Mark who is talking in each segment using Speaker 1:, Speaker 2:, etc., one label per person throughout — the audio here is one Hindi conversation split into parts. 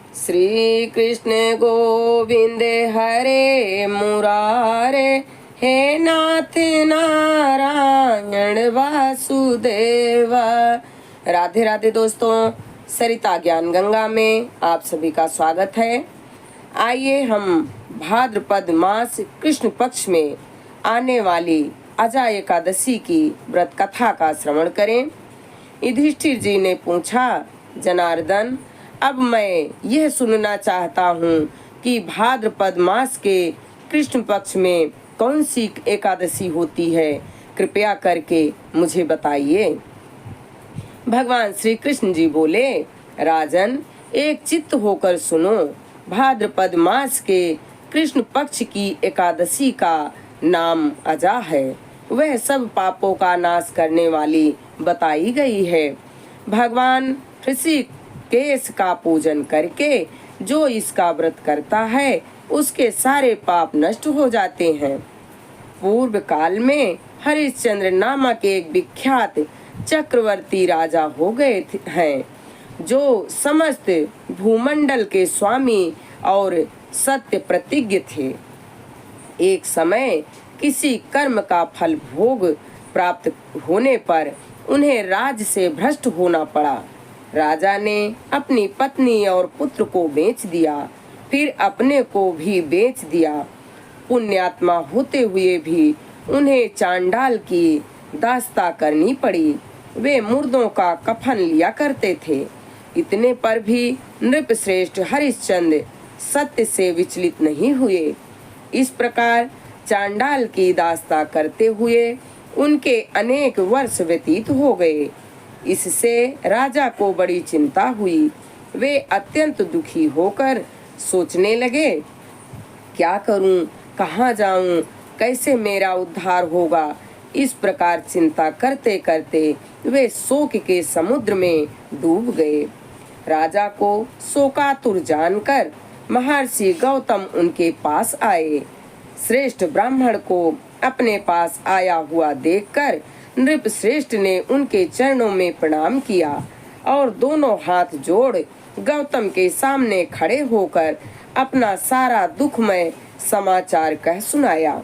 Speaker 1: श्री कृष्ण गोविंद हरे मुरारे, हे नाथ नारायण वासुदेव। राधे राधे दोस्तों, सरिता ज्ञान गंगा में आप सभी का स्वागत है। आइए हम भाद्रपद मास कृष्ण पक्ष में आने वाली अजा एकादशी की व्रत कथा का श्रवण करें। युधिष्ठिर जी ने पूछा, जनार्दन, अब मैं यह सुनना चाहता हूँ कि भाद्रपद मास के कृष्ण पक्ष में कौन सी एकादशी होती है, कृपया करके मुझे बताइए। भगवान श्री कृष्ण जी बोले, राजन, एक चित्त होकर सुनो। भाद्रपद मास के कृष्ण पक्ष की एकादशी का नाम अजा है। वह सब पापों का नाश करने वाली बताई गई है। भगवान ऋषिकेश का पूजन करके जो इसका व्रत करता है उसके सारे पाप नष्ट हो जाते हैं। पूर्व काल में हरिश्चंद्र नामक एक विख्यात चक्रवर्ती राजा हो गए हैं, जो समस्त भूमंडल के स्वामी और सत्य प्रतिज्ञ थे। एक समय किसी कर्म का फल भोग प्राप्त होने पर उन्हें राज्य से भ्रष्ट होना पड़ा। राजा ने अपनी पत्नी और पुत्र को बेच दिया, फिर अपने को भी बेच दिया। पुण्यात्मा होते हुए भी उन्हें चांडाल की दास्ता करनी पड़ी। वे मुर्दों का कफन लिया करते थे। इतने पर भी नृपश्रेष्ठ हरिश्चंद्र सत्य से विचलित नहीं हुए। इस प्रकार चांडाल की दास्ता करते हुए उनके अनेक वर्ष व्यतीत हो गए। इससे राजा को बड़ी चिंता हुई। वे अत्यंत दुखी होकर सोचने लगे, क्या करूं, कहां जाऊं, कैसे मेरा उद्धार होगा। इस प्रकार चिंता करते करते वे शोक के समुद्र में डूब गए। राजा को शोकातुर जानकर महर्षि गौतम उनके पास आए। श्रेष्ठ ब्राह्मण को अपने पास आया हुआ देखकर नृपश्रेष्ठ ने उनके चरणों में प्रणाम किया और दोनों हाथ जोड़ गौतम के सामने खड़े होकर अपना सारा दुखमय समाचार कह सुनाया।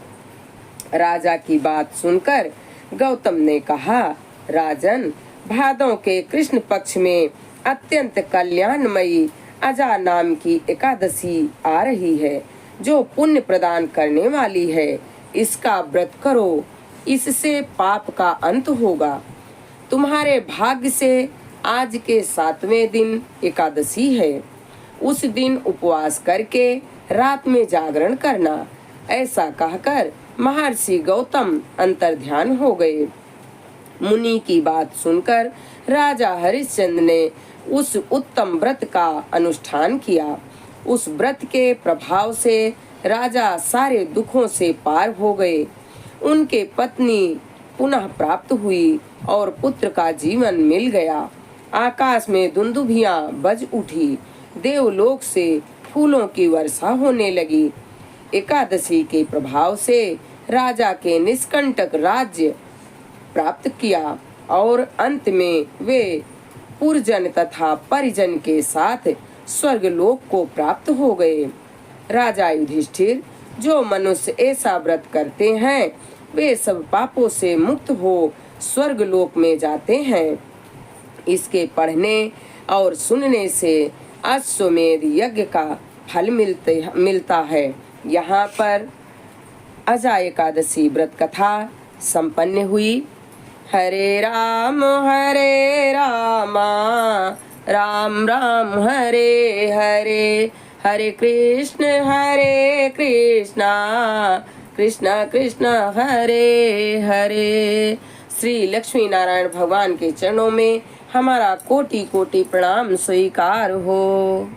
Speaker 1: राजा की बात सुनकर गौतम ने कहा, राजन, भादों के कृष्ण पक्ष में अत्यंत कल्याणमयी अजा नाम की एकादशी आ रही है, जो पुण्य प्रदान करने वाली है। इसका व्रत करो, इससे पाप का अंत होगा। तुम्हारे भाग्य से आज के 7वें दिन एकादशी है। उस दिन उपवास करके रात में जागरण करना। ऐसा कहकर महर्षि गौतम अंतर्ध्यान हो गए। मुनि की बात सुनकर राजा हरिश्चंद्र ने उस उत्तम व्रत का अनुष्ठान किया। उस व्रत के प्रभाव से राजा सारे दुखों से पार हो गए। उनके पत्नी पुनः प्राप्त हुई और पुत्र का जीवन मिल गया। आकाश में दुंदुभियां बज उठी। देवलोक से फूलों की वर्षा होने लगी। एकादशी के प्रभाव से राजा के निष्कंटक राज्य प्राप्त किया और अंत में वे पुरजन तथा परिजन के साथ स्वर्गलोक को प्राप्त हो गए। राजा युधिष्ठिर, जो मनुष्य ऐसा व्रत करते हैं वे सब पापों से मुक्त हो स्वर्गलोक में जाते हैं। इसके पढ़ने और सुनने से अश्वमेध यज्ञ का फल मिलता है। यहाँ पर अजा एकादशी व्रत कथा संपन्न हुई। हरे राम राम राम हरे हरे, हरे कृष्ण कृष्ण कृष्ण हरे हरे। श्री लक्ष्मी नारायण भगवान के चरणों में हमारा कोटि कोटि प्रणाम स्वीकार हो।